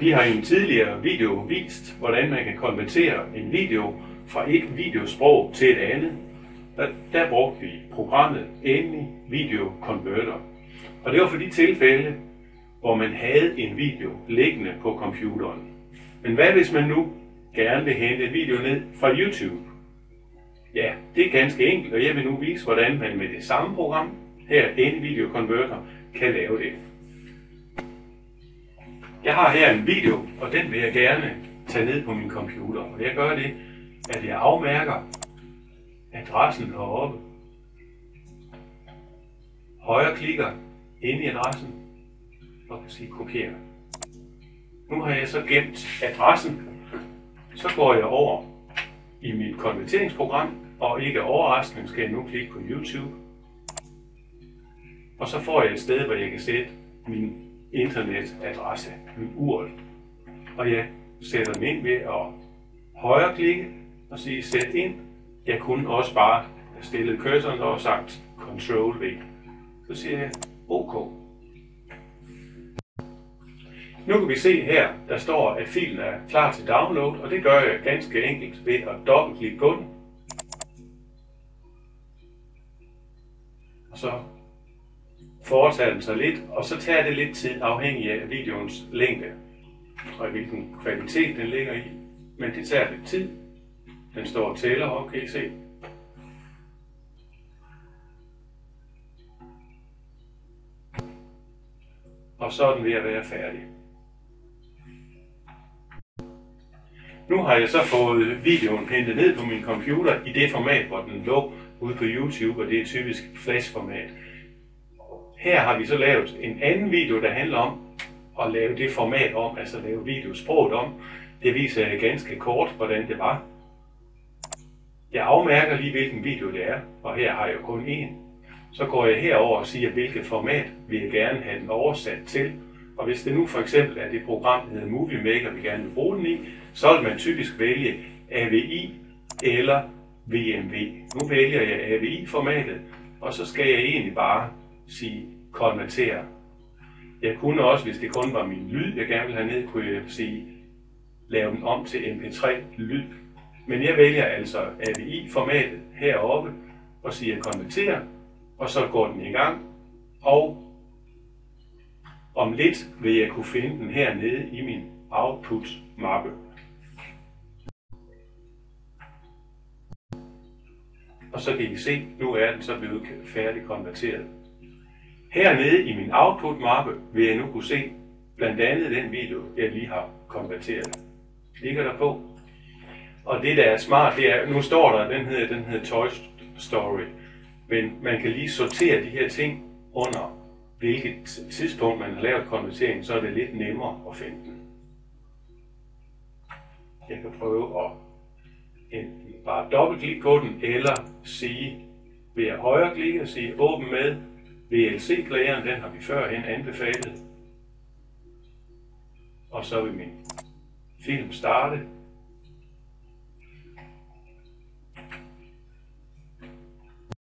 Vi har i en tidligere video vist, hvordan man kan konvertere en video fra et videosprog til et andet. Der brugte vi programmet Any Video Converter. Og det var for de tilfælde, hvor man havde en video liggende på computeren. Men hvad hvis man nu gerne vil hente en video ned fra YouTube? Ja, det er ganske enkelt, og jeg vil nu vise, hvordan man med det samme program, her Any Video Converter, kan lave det. Jeg har her en video, og den vil jeg gerne tage ned på min computer. Og jeg gør det, at jeg afmærker adressen heroppe. Højreklikker ind i adressen og kan sige kopiere. Nu har jeg så gemt adressen. Så går jeg over i mit konverteringsprogram, og ikke overraskende skal jeg nu klikke på YouTube. Og så får jeg et sted, hvor jeg kan sætte min internetadresse, min URL. Og jeg sætter den ind ved at højreklikke og sige sæt ind. Jeg kunne også bare stille cursoren og sagt Ctrl V. Så siger jeg OK. Nu kan vi se her, der står, at filen er klar til download, og det gør jeg ganske enkelt ved at dobbeltklikke på den. Og så foretager den sig lidt, og så tager det lidt tid afhængig af videoens længde og hvilken kvalitet den ligger i. Men det tager lidt tid. Den står og tæller, og kan I se. Og så er den ved at være færdig. Nu har jeg så fået videoen hentet ned på min computer i det format, hvor den lå ude på YouTube, og det er typisk flash-format. Her har vi så lavet en anden video, der handler om at lave det format om, altså lave videosproget om. Det viser jeg ganske kort, hvordan det var. Jeg afmærker lige, hvilken video det er, og her har jeg jo kun én. Så går jeg herover og siger, hvilket format vil jeg gerne have den oversat til. Og hvis det nu for eksempel er det program, der hedder Movie Maker, vi gerne vil bruge den i, så vil man typisk vælge AVI eller VMV. Nu vælger jeg AVI-formatet, og så skal jeg egentlig bare sige konvertere. Jeg kunne også, hvis det kun var min lyd, jeg gerne vil have ned, kunne jeg sige lave den om til MP3-lyd. Men jeg vælger altså AVI-formatet heroppe og siger konvertere, og så går den i gang. Og om lidt vil jeg kunne finde den hernede i min output-mappe. Og så kan I se, nu er den så blevet færdig konverteret. Hernede i min output-mappe vil jeg nu kunne se blandt andet den video, jeg lige har konverteret. Ligger der på. Og det der er smart, det er, nu står der, den hedder Toy Story. Men man kan lige sortere de her ting under hvilket tidspunkt man har lavet konverteringen, så er det lidt nemmere at finde den. Jeg kan prøve at enten bare dobbeltklikke på den, eller sige ved at højreklikke og sige åbn med VLC-playeren, den har vi førhen anbefalet. Og så vil min film starte.